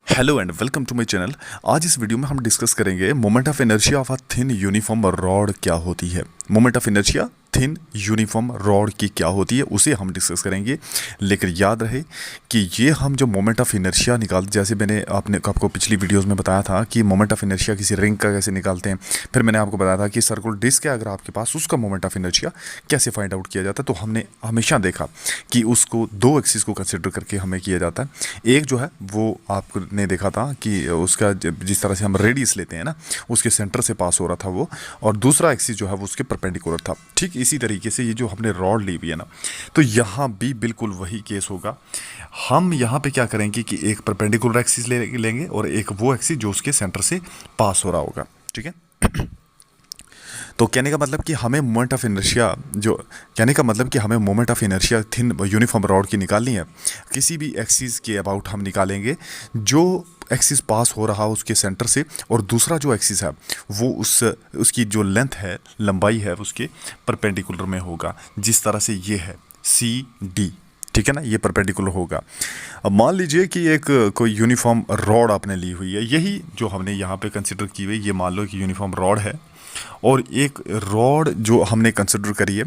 Hello and welcome to my channel. आज इस video में हम डिस्कस करेंगे moment of inertia of a thin uniform rod क्या होती है। Moment of inertia thin uniform rod की क्या होती है उसे हम डिस्कस करेंगे। लेकिन याद रहे कि ये हम जो मोमेंट ऑफ इनर्शिया निकालते, जैसे मैंने आपको पिछली वीडियोस में बताया था कि मोमेंट ऑफ इनर्शिया किसी रिंग का कैसे निकालते हैं, फिर मैंने आपको बताया था कि सर्कुलर डिस्क है अगर आपके पास, उसका मोमेंट ऑफ इनर्शिया कैसे फाइंड आउट किया जाता है। तो हमने हमेशा देखा कि उसको दो एक्सिस को कंसिडर करके हमें किया जाता है। एक जो है वो आपने देखा था कि उसका जिस तरह से हम रेडियस लेते हैं ना, उसके सेंटर से पास हो रहा था वो, और दूसरा एक्सिस जो है वो उसके परपेंडिकुलर था। ठीक इसी तरीके से ये जो हमने रॉड ली हुई है ना, तो यहाँ भी बिल्कुल वही केस होगा। हम यहाँ पे क्या करेंगे कि एक परपेंडिकुलर एक्सिस लेंगे और एक वो एक्सिस जो उसके सेंटर से पास हो रहा होगा। ठीक है। तो कहने का मतलब कि हमें moment of inertia thin uniform rod की निकालनी है। किसी भी एक्सिस के अबाउट हम निकालेंगे जो एक्सिस पास हो रहा उसके सेंटर से, और दूसरा जो एक्सिस है वो उसकी जो लेंथ है, लंबाई है, उसके परपेंडिकुलर में होगा। जिस तरह से ये है CD, ठीक है ना, ये परपेंडिकुलर होगा। अब मान लीजिए कि एक कोई यूनिफॉर्म रॉड आपने ली हुई है, यही जो हमने यहाँ पे कंसिडर की हुई, ये मान लो कि यूनिफॉर्म रॉड है, और एक रॉड जो हमने कंसिडर करी है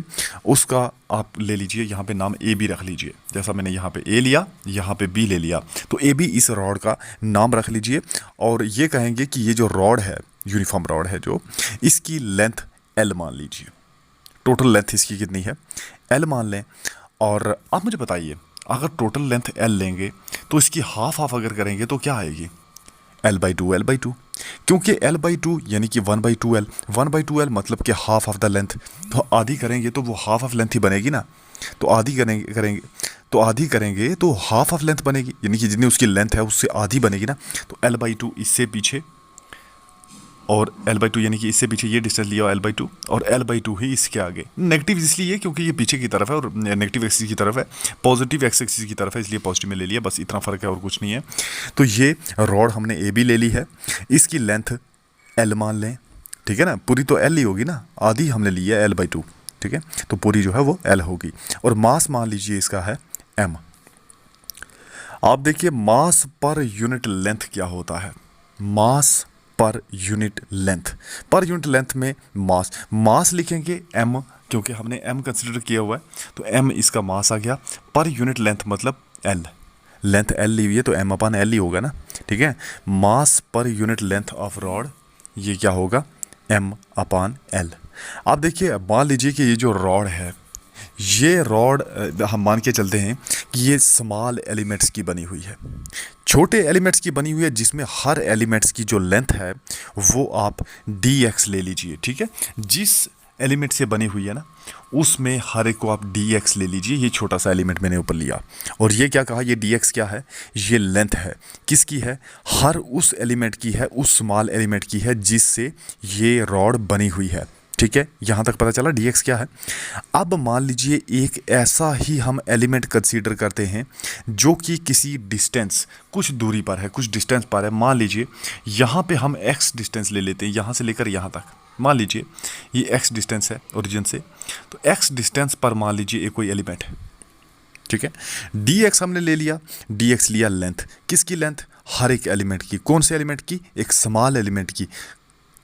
उसका आप ले लीजिए यहाँ पे नाम AB रख लीजिए। जैसा मैंने यहाँ पे A लिया, यहाँ पे B ले लिया, तो AB इस रॉड का नाम रख लीजिए। और ये कहेंगे कि ये जो रॉड है, यूनिफॉर्म रॉड है जो, इसकी लेंथ L मान लीजिए। टोटल लेंथ इसकी कितनी है, L मान लें। और आप मुझे बताइए, अगर टोटल लेंथ L लेंगे तो इसकी हाफ अगर करेंगे तो क्या आएगी, L/2 क्योंकि L/2 यानी कि 1/2L मतलब कि हाफ ऑफ द लेंथ। तो आधी करेंगे तो वो हाफ ऑफ लेंथ ही बनेगी ना। तो आधी करेंगे तो हाफ ऑफ लेंथ बनेगी, यानी कि जितनी उसकी लेंथ है उससे आधी बनेगी ना। तो L/2 इससे पीछे, और L/2 यानी कि इससे पीछे ये डिस्टेंस लिया L/2, और L/2 ही इसके आगे। नेगेटिव इसलिए क्योंकि ये पीछे की तरफ है और नेगेटिव एक्सिस की तरफ है, पॉजिटिव एक्सिस की तरफ है, इसलिए पॉजिटिव में ले लिया, बस इतना फ़र्क है और कुछ नहीं है। तो ये रॉड हमने AB ले ली है, इसकी लेंथ L मान लें। ठीक है ना, पूरी तो L ही होगी ना, आधी हमने ली है L/2। ठीक है, तो पूरी जो है वो L होगी। और मास मान लीजिए इसका है M। आप देखिए मास पर यूनिट लेंथ क्या होता है, मास पर यूनिट लेंथ में मास लिखेंगे M, क्योंकि हमने M कंसिडर किया हुआ है, तो M इसका मास आ गया। पर यूनिट लेंथ मतलब L, लेंथ L ली हुई है तो M/L ही होगा ना। ठीक है, मास per unit length of rod, ये क्या होगा, M/L। आप देखिए, मान लीजिए कि ये जो रॉड है, ये रॉड हम मान के चलते हैं कि ये स्मॉल एलिमेंट्स की बनी हुई है, छोटे एलिमेंट्स की बनी हुई है, जिसमें हर एलिमेंट्स की जो लेंथ है वो आप dx ले लीजिए। ठीक है, जिस एलिमेंट से बनी हुई है ना, उसमें हर एक को आप dx ले लीजिए। ये छोटा सा एलिमेंट मैंने ऊपर लिया, और ये क्या कहा, ये dx क्या है, ये लेंथ है। किसकी है, हर उस एलिमेंट की है, उस स्मॉल एलिमेंट की है जिससे ये रॉड बनी हुई है। ठीक है, यहाँ तक पता चला dx क्या है। अब मान लीजिए एक ऐसा ही हम एलिमेंट कंसीडर करते हैं जो कि किसी डिस्टेंस, कुछ दूरी पर है, कुछ डिस्टेंस पर है। मान लीजिए यहाँ पे हम x डिस्टेंस ले लेते हैं, यहाँ से लेकर यहाँ तक। मान लीजिए ये x डिस्टेंस है ओरिजिन से, तो x डिस्टेंस पर मान लीजिए एक कोई एलिमेंट है। ठीक है, dx हमने ले लिया, dx लिया लेंथ, किसकी लेंथ, हर एक एलिमेंट की। कौन से एलिमेंट की, एक स्मॉल एलिमेंट की।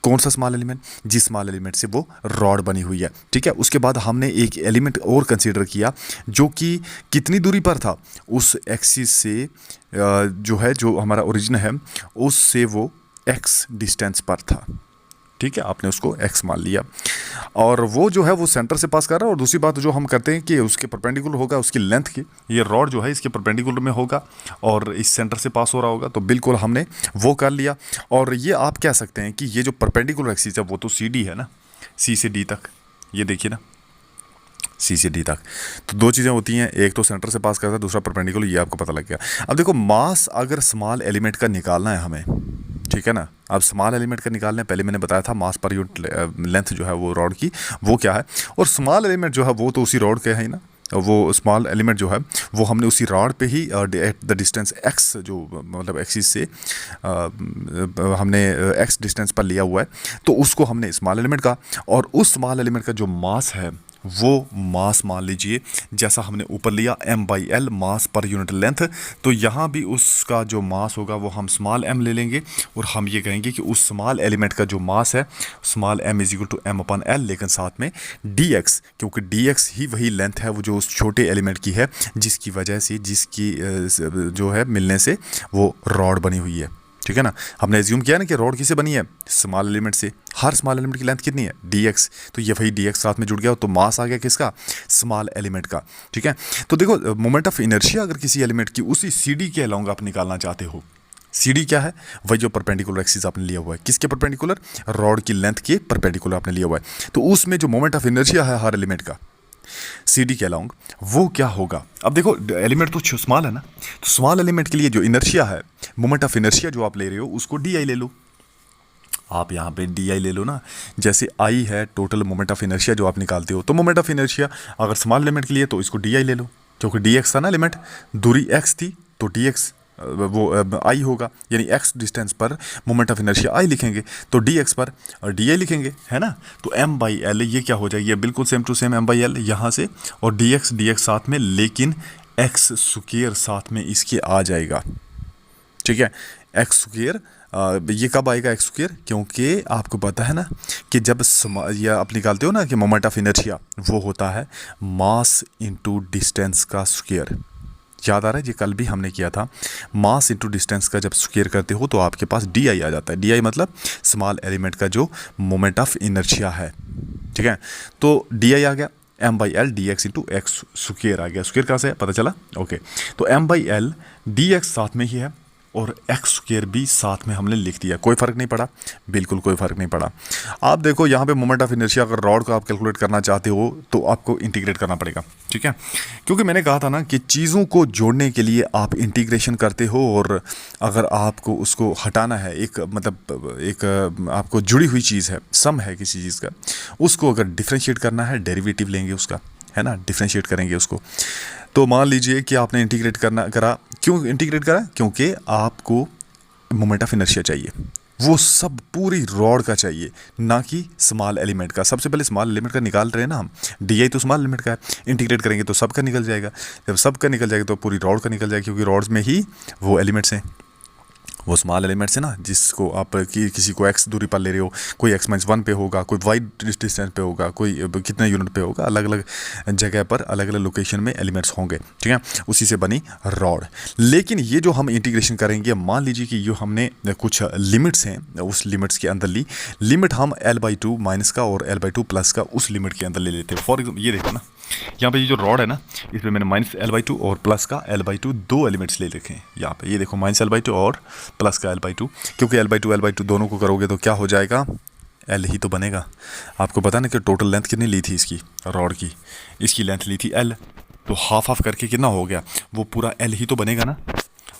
कौन सा स्मॉल एलिमेंट, जिस स्मॉल एलिमेंट से वो रॉड बनी हुई है। ठीक है, उसके बाद हमने एक एलिमेंट और कंसीडर किया जो कि कितनी दूरी पर था, उस एक्सिस से जो है, जो हमारा ओरिजिन है, उससे वो x डिस्टेंस पर था। ठीक है, आपने उसको x मान लिया, और वो जो है वो सेंटर से पास कर रहा है। और दूसरी बात जो हम करते हैं कि उसके परपेंडिकुलर होगा उसकी लेंथ की, ये रॉड जो है इसके परपेंडिकुलर में होगा और इस सेंटर से पास हो रहा होगा, तो बिल्कुल हमने वो कर लिया। और ये आप कह सकते हैं कि ये जो परपेंडिकुलर एक्सिस है वो तो CD है ना, C से D तक, ये देखिए ना, C से D तक। तो दो चीज़ें होती हैं, एक तो सेंटर से पास करता है, दूसरा परपेंडिकुलर, ये आपको पता लग गया। अब देखो, मास अगर स्मॉल एलिमेंट का निकालना है हमें, ठीक है ना, अब स्मॉल एलिमेंट का निकालना है, पहले मैंने बताया था मास पर यूनिट लेंथ जो है वो रॉड की, वो क्या है, और स्मॉल एलिमेंट जो है वो तो उसी रॉड के है ना। वो स्मॉल एलिमेंट जो है वो हमने उसी रॉड पे ही एट द डिस्टेंस x, जो मतलब एक्सिस से हमने x डिस्टेंस पर लिया हुआ है, तो उसको हमने स्मॉल एलिमेंट का, और उस स्मॉल एलिमेंट का जो मास है वो मास मान लीजिए जैसा हमने ऊपर लिया m/l मास पर यूनिट लेंथ, तो यहाँ भी उसका जो मास होगा वो हम स्मॉल m ले लेंगे और हम ये कहेंगे कि उस स्मॉल एलिमेंट का जो मास है small m is equal to m/l, लेकिन साथ में dx, क्योंकि dx ही वही लेंथ है वो जो उस छोटे एलिमेंट की है जिसकी वजह से जिसकी जो है मिलने से वो रॉड बनी हुई है। ठीक है ना, हमने एज्यूम किया ना कि रॉड किससे बनी है, स्मॉल एलिमेंट से। हर स्मॉल एलिमेंट की लेंथ कितनी है, dx, तो ये वही dx साथ में जुड़ गया तो मास आ गया किसका, स्मॉल एलिमेंट का। ठीक है, तो देखो मोमेंट ऑफ इनर्शिया अगर किसी एलिमेंट की उसी CD के अलोंग आप निकालना चाहते हो, CD क्या है, वही जो परपेंडिकुलर एक्सिस आपने लिया हुआ है, किसके परपेंडिकुलर, रॉड की लेंथ के परपेंडिकुलर आपने लिया हुआ है, तो उसमें जो मोमेंट ऑफ इनर्शिया है हर एलिमेंट का CD के अलोंग वो क्या होगा। अब देखो एलिमेंट तो स्मॉल है ना, तो स्मॉल एलिमेंट के लिए जो इनर्शिया है, मोमेंट ऑफ इनर्शिया जो आप ले रहे हो उसको DI ले लो। आप यहाँ पे DI ले लो ना, जैसे I है टोटल मोमेंट ऑफ इनर्शिया जो आप निकालते हो, तो मोमेंट ऑफ इनर्शिया अगर स्मॉल एलिमेंट के लिए तो इसको DI ले लो, क्योंकि dx था ना एलिमेंट, दूरी x थी तो dx वो I होगा, यानी x डिस्टेंस पर मोमेंट ऑफ इनर्शिया I लिखेंगे तो dx पर DI लिखेंगे, है ना। तो m/l ये क्या हो जाएगी, ये बिल्कुल सेम टू सेम m/l यहाँ से, और dx साथ में, लेकिन x स्क्वायर साथ में इसके आ जाएगा। ठीक है, एक्स स्क्वायर, ये कब आएगा एक्स स्क्वायर, क्योंकि आपको पता है ना कि जब या आप निकालते हो ना कि मोमेंट ऑफ इनर्शिया वो होता है मास इनटू डिस्टेंस का स्क्वायर। याद आ रहा है, ये कल भी हमने किया था, मास इनटू डिस्टेंस का जब स्क्वायर करते हो तो आपके पास DI आ जाता है। DI मतलब स्मॉल एलिमेंट का जो मोमेंट ऑफ इनर्शिया है। ठीक है, तो DI आ गया, m/l dx into x square आ गया। स्क्वायर कहाँ से है पता चला, ओके। तो m/l dx साथ में ही है और एक्स स्क्वायर भी साथ में हमने लिख दिया, कोई फर्क नहीं पड़ा, बिल्कुल कोई फर्क नहीं पड़ा। आप देखो यहाँ पे मोमेंट ऑफ इनर्शिया अगर रॉड को आप कैलकुलेट करना चाहते हो तो आपको इंटीग्रेट करना पड़ेगा। ठीक है, क्योंकि मैंने कहा था ना कि चीज़ों को जोड़ने के लिए आप इंटीग्रेशन करते हो, और अगर आपको उसको हटाना है, एक मतलब एक आपको जुड़ी हुई चीज़ है, सम है किसी चीज़ का, उसको अगर डिफ्रेंशिएट करना है डेरिवेटिव लेंगे उसका, है ना, डिफ्रेंशिएट करेंगे उसको। तो मान लीजिए कि आपने इंटीग्रेट करा, क्यों इंटीग्रेट करा, क्योंकि आपको मोमेंट ऑफ इनर्शिया चाहिए, वो सब पूरी रॉड का चाहिए, ना कि स्मॉल एलिमेंट का। सबसे पहले स्मॉल एलिमेंट का निकाल रहे हैं ना हम, DI तो स्मॉल एलिमेंट का है, इंटीग्रेट करेंगे तो सबका निकल जाएगा, जब सबका निकल जाएगा तो पूरी रॉड का निकल जाएगा, क्योंकि रॉड्स में ही वो एलिमेंट्स हैं, वो स्मॉल एलिमेंट्स है ना, जिसको आप किसी को x दूरी पर ले रहे हो, कोई x-1 पे होगा, कोई y डिस्टेंस पे होगा, कोई कितने यूनिट पे होगा, अलग अलग जगह पर अलग अलग लोकेशन में एलिमेंट्स होंगे। ठीक है, उसी से बनी रॉड। लेकिन ये जो हम इंटीग्रेशन करेंगे, मान लीजिए कि ये हमने कुछ लिमिट्स हैं, उस लिमिट्स के अंदर ली लिमिट हम l/2 माइनस का और l/2 प्लस का उस लिमिट के अंदर ले लेते हैं। फॉर एग्जाम्पल ये देखो ना, यहाँ पे ये जो रॉड है ना, इसमें मैंने माइनस l/2 और प्लस का l/2 दो एलिमेंट्स ले रखे हैं। यहाँ पे ये देखो माइनस l/2 और प्लस का l/2, क्योंकि l/2 दोनों को करोगे तो क्या हो जाएगा, L ही तो बनेगा। आपको पता ना कि टोटल लेंथ कितनी ली थी इसकी रॉड की, इसकी लेंथ ली थी L, तो हाफ हाफ करके कितना हो गया, वो पूरा L ही तो बनेगा ना।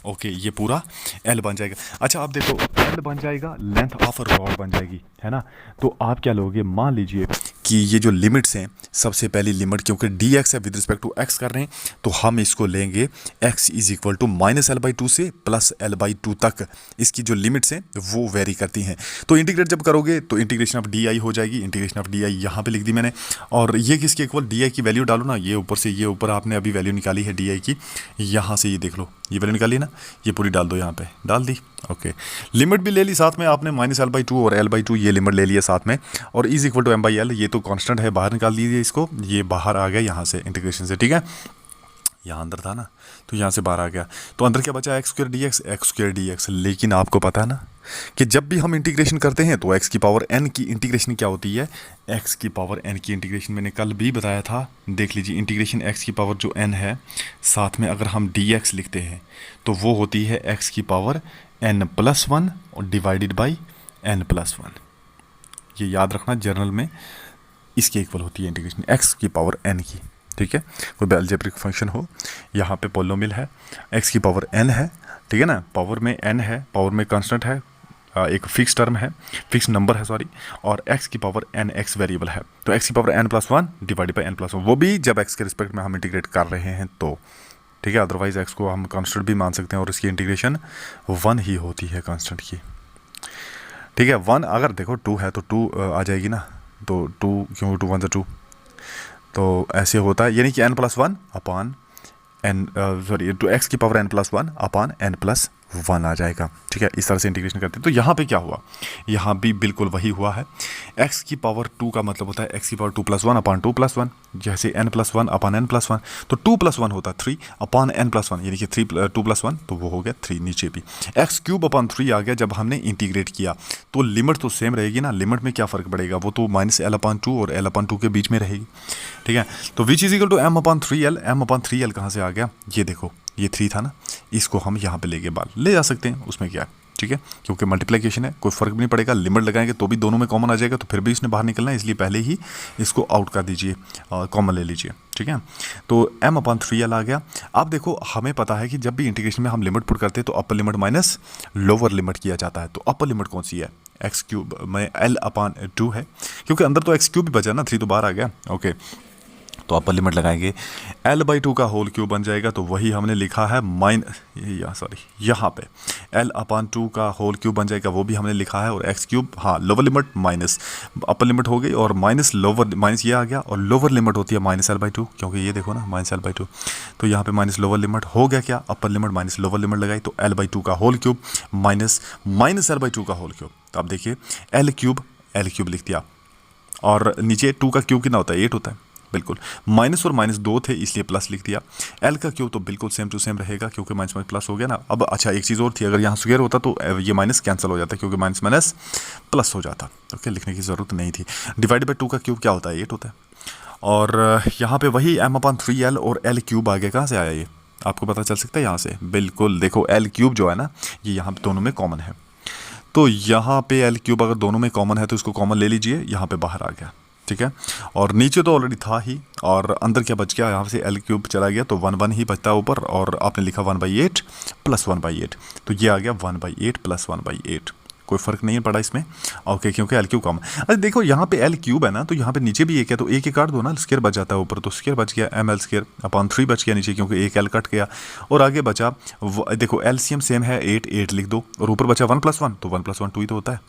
ओके, ये पूरा L बन जाएगा। अच्छा आप देखो, L बन जाएगा, लेंथ ऑफ रॉड बन जाएगी, है ना। तो आप क्या लोगे, मान लीजिए कि ये जो लिमिट्स हैं, सबसे पहली लिमिट, क्योंकि dx है विद रिस्पेक्ट टू x कर रहे हैं, तो हम इसको लेंगे x is equal to minus l/2 से प्लस l/2 तक। इसकी जो लिमिट्स हैं वो वेरी करती हैं। तो इंटीग्रेट जब करोगे तो इंटीग्रेशन ऑफ DI हो जाएगी, इंटीग्रेशन ऑफ DI यहाँ पे लिख दी मैंने, और ये किसके इक्वल, DI की वैल्यू डालो ना, ये ऊपर से, ये ऊपर आपने अभी वैल्यू निकाली है DI की, यहाँ से ये देख लो, ये वैल्यू निकाली ना, ये पूरी डाल दो, यहाँ पे डाल दी। ओके, लिमिट भी ले ली साथ में आपने, माइनस l/2 और l/2 ये लिमिट ले लिया साथ में, और इज इक्वल टू m/l, ये तो कांस्टेंट है, बाहर निकाल दीजिए इसको, ये बाहर आ गया यहाँ से इंटीग्रेशन से। ठीक है, यहाँ अंदर था ना, तो यहाँ से बाहर आ गया, तो अंदर क्या बचा, x² dx। लेकिन आपको पता है ना कि जब भी हम इंटीग्रेशन करते हैं तो x की पावर n की इंटीग्रेशन क्या होती है, x की पावर n की इंटीग्रेशन मैंने कल भी बताया था, देख लीजिए, इंटीग्रेशन x की पावर जो n है, साथ में अगर हम dx लिखते हैं तो वो होती है x की पावर n+1 और डिवाइडेड बाई n+1। ये याद रखना, जर्नल में इसके इक्वल होती है इंटीग्रेशन x की पावर n की। ठीक है, कोई अलजेब्रिक फंक्शन हो, यहाँ पे पोलोमिल है, x की पावर n है, ठीक है ना, पावर में n है, पावर में कांस्टेंट है, एक फिक्स टर्म है, फिक्स नंबर है सॉरी, और x की पावर n x वेरिएबल है, तो x की power n+1 divided by n+1, वो भी जब x के रिस्पेक्ट में हम इंटीग्रेट कर रहे हैं तो। ठीक है, अदरवाइज x को हम कांस्टेंट भी मान सकते हैं और इसकी इंटीग्रेशन 1 ही होती है कांस्टेंट की। ठीक है, 1 अगर देखो 2 है तो 2 आ जाएगी ना, तो 2 क्यों, 2 1 2, तो ऐसे होता है, यानी कि n+1 upon n, sorry, to x की पावर n+1 अपान n+1 आ जाएगा। ठीक है, इस तरह से इंटीग्रेशन करते हैं। तो यहाँ पे क्या हुआ, यहाँ भी बिल्कुल वही हुआ है। x की पावर 2 का मतलब होता है x की पावर 2+1 अपान 2+1, जैसे n+1 अपान n+1, तो 2+1 होता है 3 अपान n+1, यानी कि 2+1, तो वो हो गया 3। नीचे भी x³ अपान 3 आ गया जब हमने इंटीग्रेट किया। तो लिमिट तो सेम रहेगी ना, लिमिट में क्या फ़र्क पड़ेगा, वो तो -l/2 और l/2 के बीच में रहेगी। ठीक है, तो which is equal to m/3l। m/3l कहाँ से आ गया, ये देखो, ये 3 था ना, इसको हम यहाँ पे ले जा सकते हैं, उसमें क्या है। ठीक है, क्योंकि मल्टीप्लिकेशन है, कोई फर्क भी नहीं पड़ेगा, लिमिट लगाएंगे तो भी दोनों में कॉमन आ जाएगा, तो फिर भी इसने बाहर निकलना है, इसलिए पहले ही इसको आउट कर दीजिए, कॉमन ले लीजिए। ठीक है, तो m/3l आ गया। अब देखो, हमें पता है कि जब भी इंटीग्रेशन में हम लिमिट पुट करते हैं तो upper limit minus lower limit किया जाता है। तो अपर लिमिट कौन सी है, x³ में l/2 है, क्योंकि अंदर तो x³ भी बचा ना, 3 तो बाहर आ गया। ओके, तो अपर लिमिट लगाएंगे, l/2 का होल क्यूब बन जाएगा, तो वही हमने लिखा है यहाँ पे l/2 का होल क्यूब बन जाएगा, वो भी हमने लिखा है, और x³, हाँ, lower limit minus upper limit हो गई, और माइनस ये आ गया, और लोअर लिमिट होती है -l/2, क्योंकि ये देखो ना -l/2, तो यहाँ पे माइनस लोअर लिमिट हो गया, क्या, upper limit minus lower limit लगाई, तो l/2 का होल क्यूब माइनस l/2 का होल क्यूब। तो अब देखिए, l³ लिख दिया, और नीचे 2 का क्यूब कितना होता है, 8 होता है, बिल्कुल, माइनस और माइनस 2 थे, इसलिए प्लस लिख दिया। l का क्यूब तो बिल्कुल सेम टू सेम रहेगा, क्योंकि माइनस माइनस प्लस हो गया ना। अब अच्छा, एक चीज़ और थी, अगर यहाँ स्क्वायर होता तो ये माइनस कैंसिल हो जाता, क्योंकि माइनस माइनस प्लस हो जाता। ओके, लिखने की ज़रूरत नहीं थी। डिवाइड बाई 2 का क्यूब क्या होता है, 8 होता है। और यहाँ पे वही m/3l और l³ आ गया, कहाँ से आया ये, आपको पता चल सकता है यहाँ से, बिल्कुल देखो, l³ जो है ना, ये यहाँ दोनों में कॉमन है, तो यहाँ पे l³ अगर दोनों में कॉमन है तो इसको कॉमन ले लीजिए, यहाँ पे बाहर आ गया। ठीक है, और नीचे तो ऑलरेडी था ही, और अंदर क्या बच गया, यहाँ से l³ चला गया, तो 1 1 ही बचता है ऊपर, और आपने लिखा 1/8 प्लस 1/8, तो ये आ गया 1/8 प्लस 1/8, कोई फर्क नहीं पड़ा इसमें। ओके, क्योंकि l³ कम। अरे देखो, यहाँ पे l³ है ना, तो यहाँ पे नीचे भी एक है, तो एक काट दो ना, स्क्वायर बच जाता है ऊपर, तो स्क्वायर बच गया, ml² बच गया नीचे, क्योंकि एक l कट गया, और आगे बचा, देखो एलसीएम सेम है, 8 लिख दो, और ऊपर बचा 1+1, तो 1+1 2 ही तो होता है।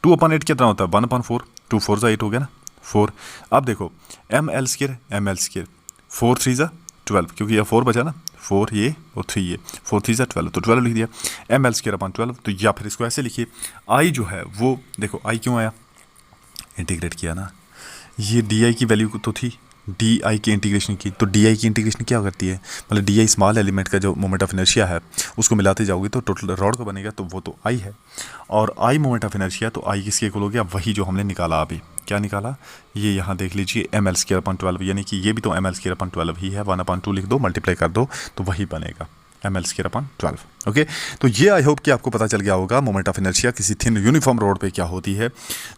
2/8 कितना होता है, 1/4, 2 4 8 हो गया ना, 4। अब देखो, ml², 4 3 12, क्योंकि यह 4 बचा ना, 4 ये और 3 ये, 4 3 12, तो 12 लिख दिया, ml²/12। तो या फिर इसको ऐसे लिखिए, i जो है वो देखो, i क्यों आया, इंटीग्रेट किया ना, ये di की वैल्यू तो थी, डी की इंटीग्रेशन की, तो डी की इंटीग्रेशन क्या करती है, मतलब डी स्मॉल एलिमेंट का जो मोमेंट ऑफ इनर्शिया है उसको मिलाते जाओगे तो टोटल रॉड का बनेगा, तो वो तो आई है, और आई मोमेंट ऑफ इनर्शिया, तो आई किसके इक्वल हो गया, वही जो हमने निकाला अभी। क्या निकाला, ये यहाँ देख लीजिए, ml²/12, यानी कि ये भी तो ml²/12 ही है, 1/2 लिख दो, मल्टीप्लाई कर दो, तो वही बनेगा ml²/12। ओके, तो ये आई होप कि आपको पता चल गया होगा मोमेंट ऑफ इनर्शिया किसी थिन यूनिफॉर्म रोड पे क्या होती है।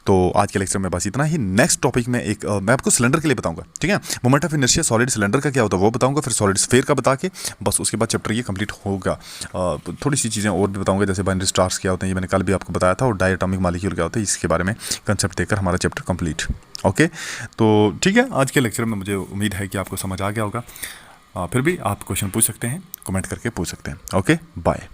तो आज के लेक्चर में बस इतना ही। नेक्स्ट टॉपिक में मैं आपको सिलेंडर के लिए बताऊंगा, ठीक है, moment of inertia solid cylinder का क्या होता है वो बताऊंगा, फिर सॉलिड स्फीयर का बता के बस उसके बाद चैप्टर ये कंप्लीट होगा। थोड़ी सी चीज़ें और भी बताऊंगा, जैसे बाइनरी स्टार्स क्या होते हैं, ये मैंने कल भी आपको बताया था, और डायटोमिक मॉलिक्यूल क्या होता है, इसके बारे में कंसेप्ट देकर हमारा चैप्टर कंप्लीट। ओके, तो ठीक है, आज के लेक्चर में मुझे उम्मीद है कि आपको समझ आ गया होगा। फिर भी आप क्वेश्चन पूछ सकते हैं, कमेंट करके पूछ सकते हैं। Okay, bye.